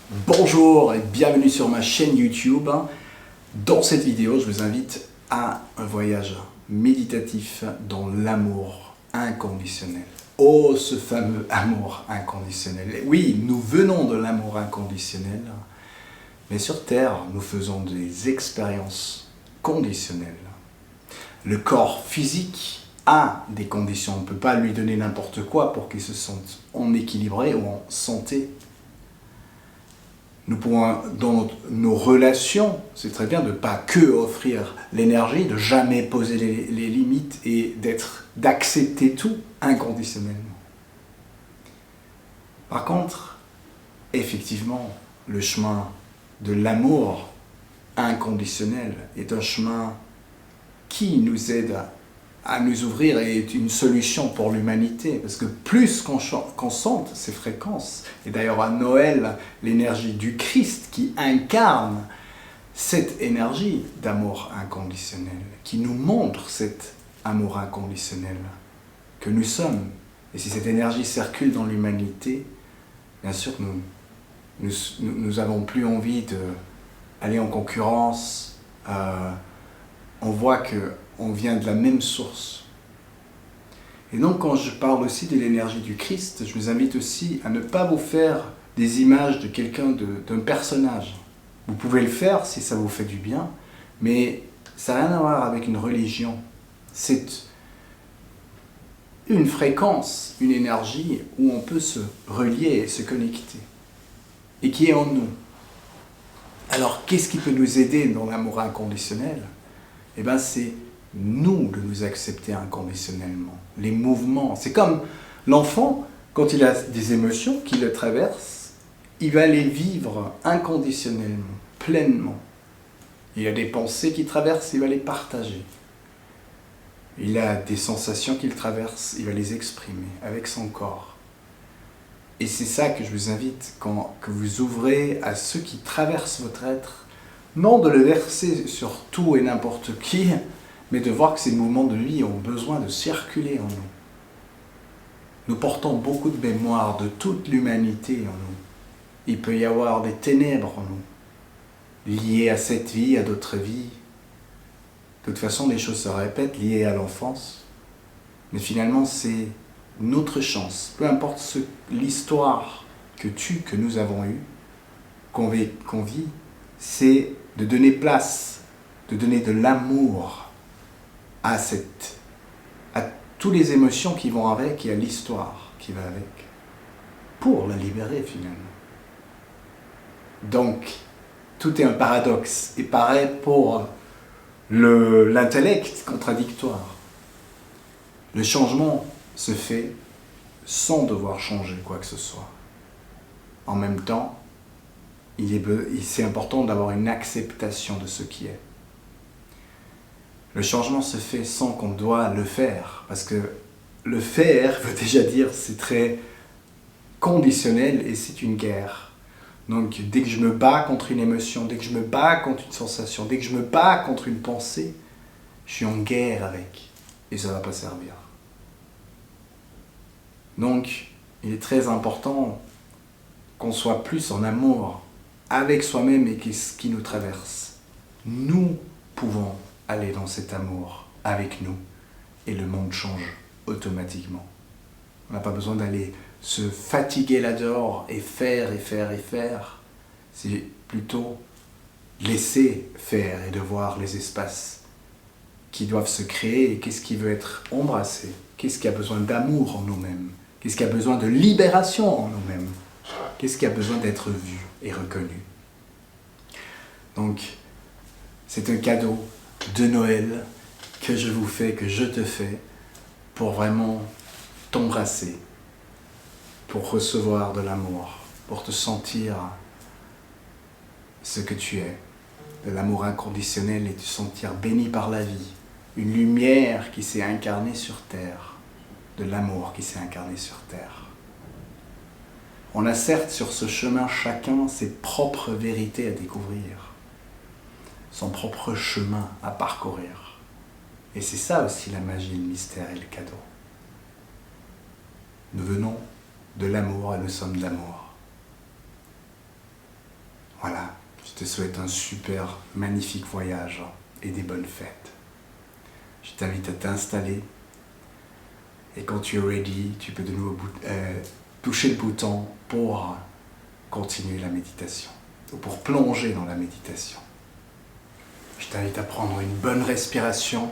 Bonjour et bienvenue sur ma chaîne YouTube. Dans cette vidéo, je vous invite à un voyage méditatif dans l'amour inconditionnel. Oh, ce fameux amour inconditionnel. Et oui, nous venons de l'amour inconditionnel, mais sur Terre, nous faisons des expériences conditionnelles. Le corps physique a des conditions. On ne peut pas lui donner n'importe quoi pour qu'il se sente en équilibré ou en santé. Nous pouvons, dans nos relations, c'est très bien de ne pas que offrir l'énergie, de jamais poser les limites et d'accepter tout inconditionnellement. Par contre, effectivement, le chemin de l'amour inconditionnel est un chemin qui nous aide à nous ouvrir et est une solution pour l'humanité. Parce que plus qu'on sente ces fréquences, et d'ailleurs à Noël, l'énergie du Christ qui incarne cette énergie d'amour inconditionnel, qui nous montre cet amour inconditionnel que nous sommes. Et si cette énergie circule dans l'humanité, bien sûr que nous n'avons plus envie d'aller en concurrence. On voit qu'on vient de la même source. Et donc quand je parle aussi de l'énergie du Christ, je vous invite aussi à ne pas vous faire des images de quelqu'un, d'un personnage. Vous pouvez le faire si ça vous fait du bien, mais ça n'a rien à voir avec une religion. C'est une fréquence, une énergie où on peut se relier et se connecter. Et qui est en nous. Alors qu'est-ce qui peut nous aider dans l'amour inconditionnel ? Eh bien, c'est nous de nous accepter inconditionnellement. Les mouvements, c'est comme l'enfant, quand il a des émotions qui le traversent, il va les vivre inconditionnellement, pleinement. Il a des pensées qui traversent, il va les partager. Il a des sensations qu'il traverse, il va les exprimer avec son corps. Et c'est ça que je vous invite, que vous ouvrez à ceux qui traversent votre être, non de le verser sur tout et n'importe qui, mais de voir que ces mouvements de vie ont besoin de circuler en nous. Nous portons beaucoup de mémoire de toute l'humanité en nous. Il peut y avoir des ténèbres en nous, liées à cette vie, à d'autres vies. De toute façon, les choses se répètent, liées à l'enfance. Mais finalement, c'est notre chance. Peu importe l'histoire que nous avons eue, qu'on vit, c'est de donner place, de donner de l'amour à toutes les émotions qui vont avec et à l'histoire qui va avec, pour la libérer finalement. Donc, tout est un paradoxe, et pareil pour l'intellect contradictoire. Le changement se fait sans devoir changer quoi que ce soit. En même temps, c'est important d'avoir une acceptation de ce qui est. Le changement se fait sans qu'on doit le faire, parce que le faire veut déjà dire c'est très conditionnel et c'est une guerre. Donc dès que je me bats contre une émotion, dès que je me bats contre une sensation, dès que je me bats contre une pensée, je suis en guerre avec et ça ne va pas servir. Donc il est très important qu'on soit plus en amour avec soi-même et ce qui nous traverse. Nous pouvons aller dans cet amour avec nous et le monde change automatiquement. On n'a pas besoin d'aller se fatiguer là-dehors et faire et faire et faire. C'est plutôt laisser faire et de voir les espaces qui doivent se créer et qu'est-ce qui veut être embrassé, qu'est-ce qui a besoin d'amour en nous-mêmes, qu'est-ce qui a besoin de libération en nous-mêmes, qu'est-ce qui a besoin d'être vu et reconnu. Donc, c'est un cadeau de Noël que je vous fais, que je te fais, pour vraiment t'embrasser, pour recevoir de l'amour, pour te sentir ce que tu es, de l'amour inconditionnel et te sentir béni par la vie, une lumière qui s'est incarnée sur terre, de l'amour qui s'est incarné sur terre. On a certes sur ce chemin chacun ses propres vérités à découvrir, son propre chemin à parcourir. Et c'est ça aussi la magie, le mystère et le cadeau. Nous venons de l'amour et nous sommes de l'amour. Voilà, je te souhaite un super, magnifique voyage et des bonnes fêtes. Je t'invite à t'installer et quand tu es ready, tu peux de nouveau toucher le bouton pour continuer la méditation ou pour plonger dans la méditation. Je t'invite à prendre une bonne respiration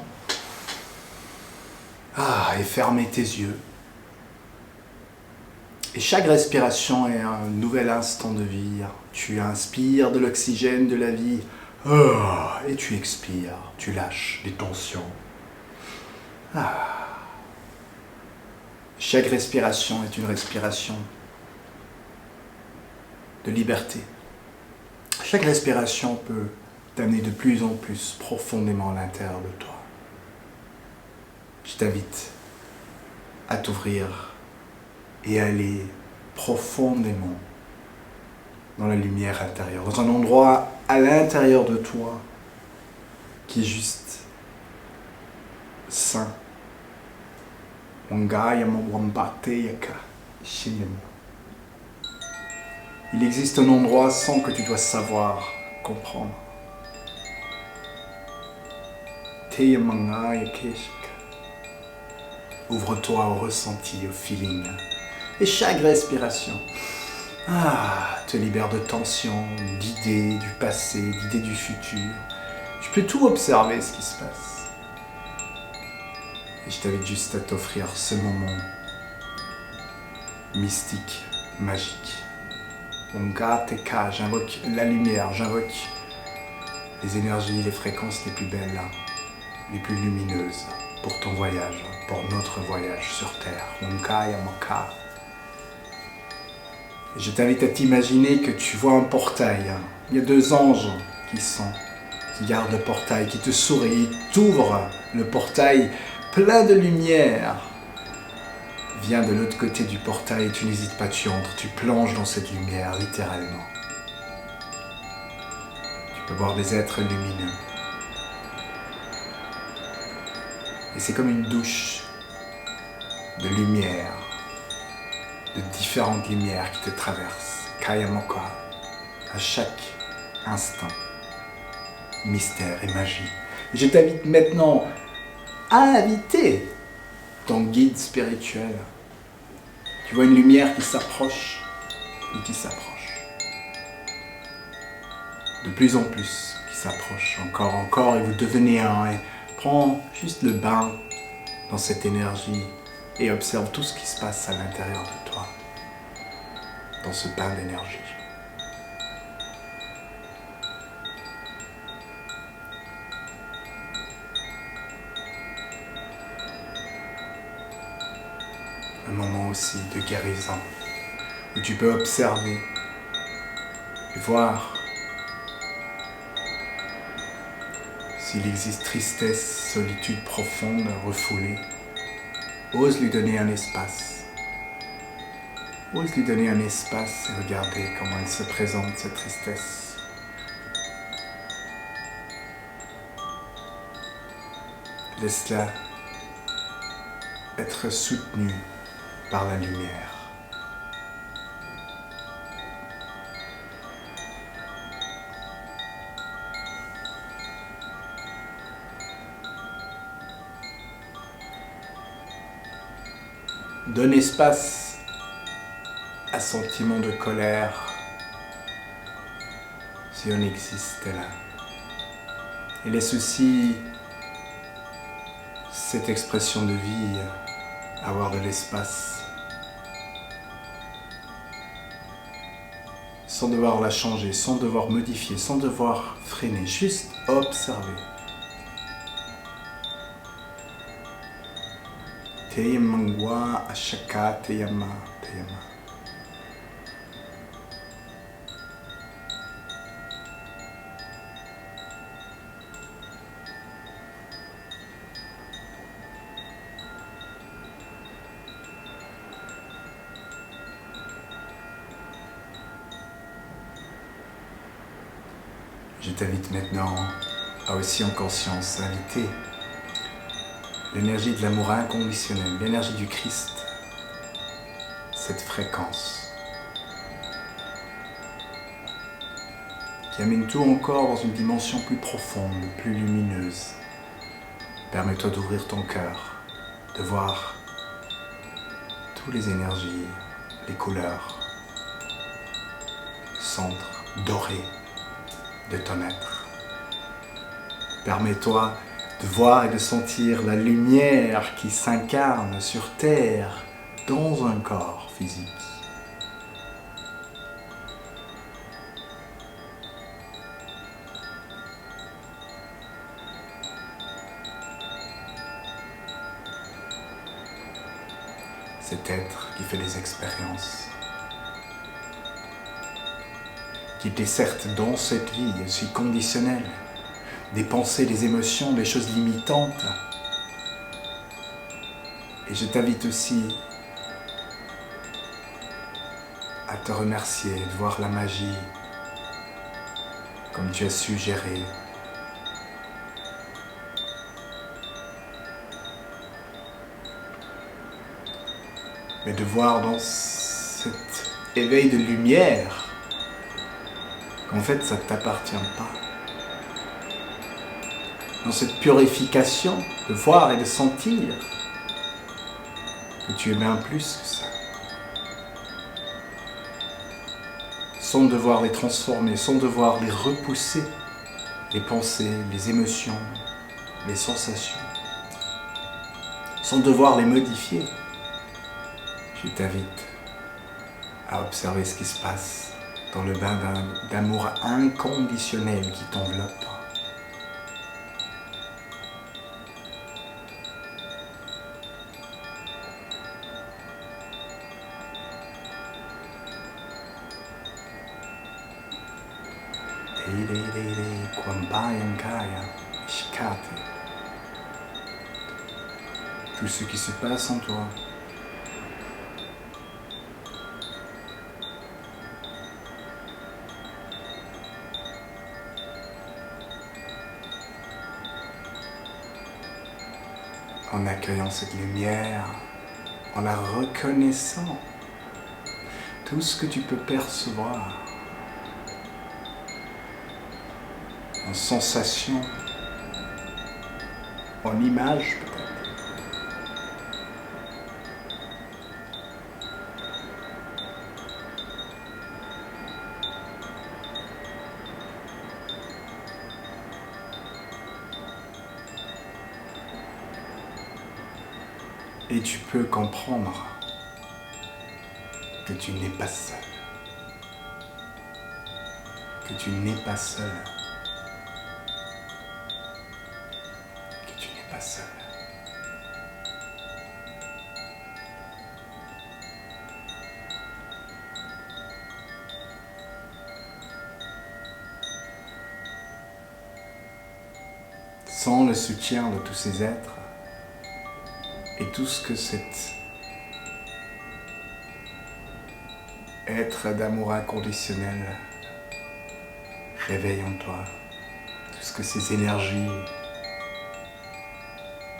et fermer tes yeux. Et chaque respiration est un nouvel instant de vie. Tu inspires de l'oxygène, de la vie, et tu expires, tu lâches les tensions. Chaque respiration est une respiration de liberté. Chaque respiration peut t'amener de plus en plus profondément à l'intérieur de toi. Je t'invite à t'ouvrir et aller profondément dans la lumière intérieure, dans un endroit à l'intérieur de toi qui est juste sain. Il existe un endroit sans que tu dois savoir comprendre. Ouvre-toi au ressenti, au feeling. Et chaque respiration te libère de tensions, d'idées du passé, d'idées du futur. Tu peux tout observer ce qui se passe. Et je t'invite juste à t'offrir ce moment mystique, magique. J'invoque la lumière, j'invoque les énergies, les fréquences les plus belles, les plus lumineuses pour ton voyage, pour notre voyage sur Terre. Et je t'invite à t'imaginer que tu vois un portail. Il y a 2 anges qui gardent le portail, qui te sourient, ils t'ouvrent le portail plein de lumière. Viens de l'autre côté du portail, tu n'hésites pas, tu entres, tu plonges dans cette lumière, littéralement. Tu peux voir des êtres lumineux. Et c'est comme une douche de lumière, de différentes lumières qui te traversent, Kayamoka, à chaque instant. Mystère et magie. Et je t'invite maintenant à inviter ton guide spirituel. Tu vois une lumière qui s'approche et qui s'approche. De plus en plus qui s'approche. Encore, et vous devenez un. Et prends juste le bain dans cette énergie et observe tout ce qui se passe à l'intérieur de toi. Dans ce bain d'énergie. Un moment aussi de guérison, où tu peux observer et voir s'il existe tristesse, solitude profonde, refoulée. Ose lui donner un espace. Ose lui donner un espace et regarder comment elle se présente, cette tristesse. Laisse-la être soutenue par la lumière. Donne espace à sentiment de colère, si on existe là. Et laisse aussi cette expression de vie avoir de l'espace, sans devoir la changer, sans devoir modifier, sans devoir freiner, juste observer. Teyamangwa ashaka teyama teyama. Je t'invite maintenant à aussi en conscience inviter l'énergie de l'amour inconditionnel, l'énergie du Christ, cette fréquence qui amène tout encore dans une dimension plus profonde, plus lumineuse. Permets-toi d'ouvrir ton cœur, de voir toutes les énergies, les couleurs, le centre doré de ton être. Permets-toi de voir et de sentir la lumière qui s'incarne sur Terre dans un corps physique. Cet être qui fait des expériences, qui était certes dans cette vie aussi conditionnelle, des pensées, des émotions, des choses limitantes. Et je t'invite aussi à te remercier, de voir la magie comme tu as su gérer. Mais de voir dans cet éveil de lumière qu'en fait ça ne t'appartient pas. Dans cette purification, de voir et de sentir que tu es bien plus que ça. Sans devoir les transformer, sans devoir les repousser, les pensées, les émotions, les sensations, sans devoir les modifier. Je t'invite à observer ce qui se passe dans le bain d'amour inconditionnel qui t'enveloppe. Tout ce qui se passe en toi. En accueillant cette lumière, en la reconnaissant, tout ce que tu peux percevoir, en sensation, en image peut-être. Et tu peux comprendre que tu n'es pas seul. Que tu n'es pas seul. Que tu n'es pas seul. Sans le soutien de tous ces êtres, et tout ce que cet être d'amour inconditionnel réveille en toi, tout ce que ces énergies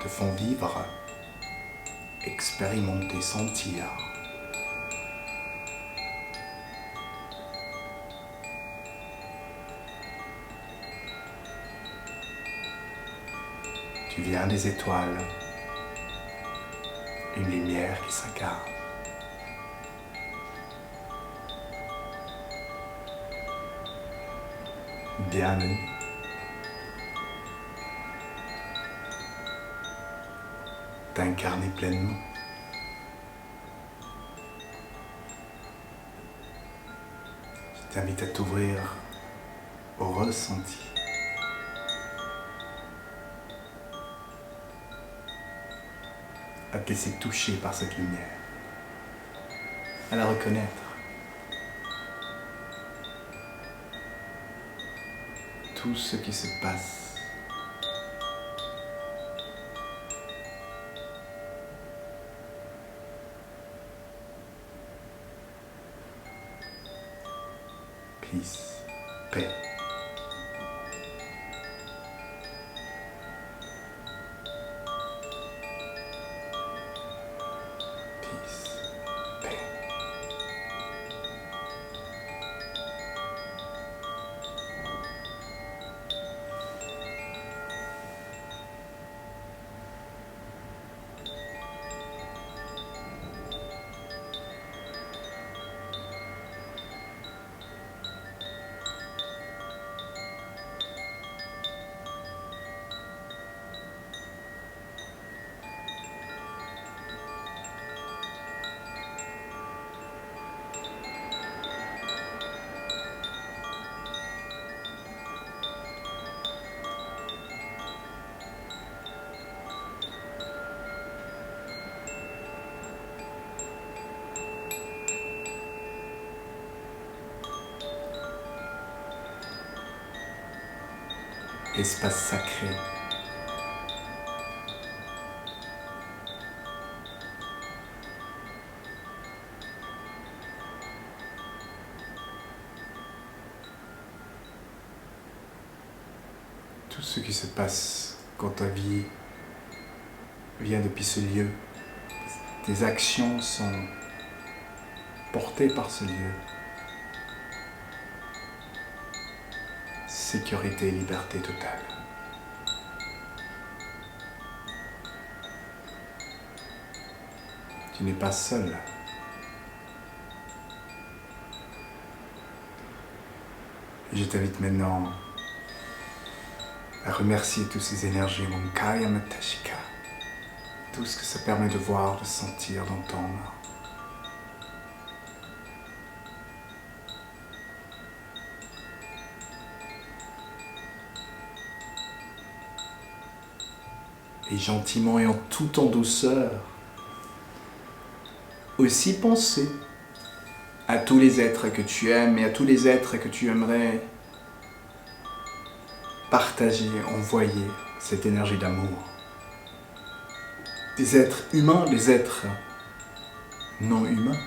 te font vivre, expérimenter, sentir. Tu viens des étoiles, une lumière qui s'incarne. Bienvenue. T'incarner pleinement. Je t'invite à t'ouvrir au ressenti. À te laisser toucher par cette lumière. À la reconnaître. Tout ce qui se passe. Peace, paix. espace sacré. Tout ce qui se passe quand ta vie vient depuis ce lieu, tes actions sont portées par ce lieu. Sécurité et liberté totale. Tu n'es pas seul. Et je t'invite maintenant à remercier toutes ces énergies, mon Kaya Matashika, tout ce que ça permet de voir, de sentir, d'entendre. Et gentiment et en tout en douceur, aussi penser à tous les êtres que tu aimes et à tous les êtres que tu aimerais partager, envoyer cette énergie d'amour. Des êtres humains, des êtres non humains.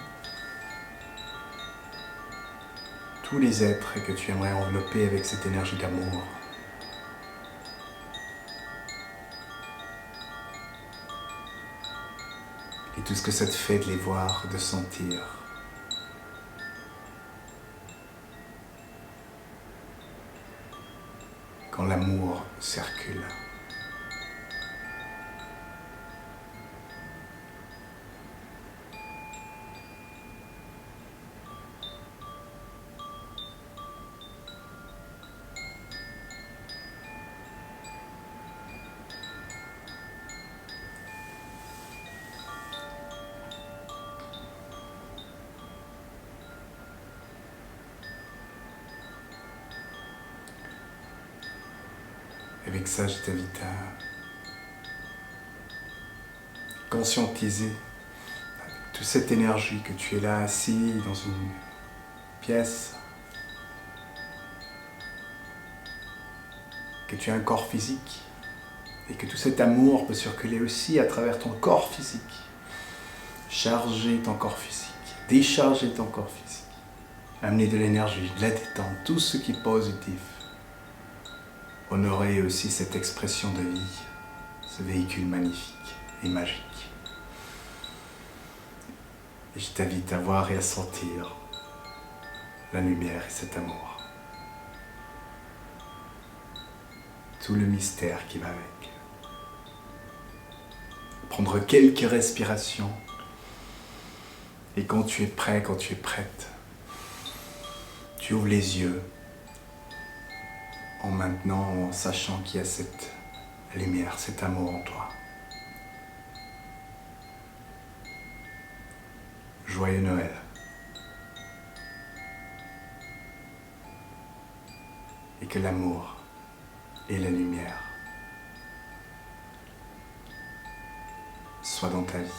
Tous les êtres que tu aimerais envelopper avec cette énergie d'amour. Et tout ce que ça te fait de les voir, de sentir. Quand l'amour circule. Avec ça, je t'invite à conscientiser avec toute cette énergie que tu es là assis dans une pièce, que tu as un corps physique et que tout cet amour peut circuler aussi à travers ton corps physique, charger ton corps physique, décharger ton corps physique, amener de l'énergie, de la détente, tout ce qui est positif. Honorer aussi cette expression de vie, ce véhicule magnifique et magique. Et je t'invite à voir et à sentir la lumière et cet amour. Tout le mystère qui va avec. Prendre quelques respirations. Et quand tu es prêt, quand tu es prête, tu ouvres les yeux. En maintenant, en sachant qu'il y a cette lumière, cet amour en toi. Joyeux Noël. Et que l'amour et la lumière soient dans ta vie.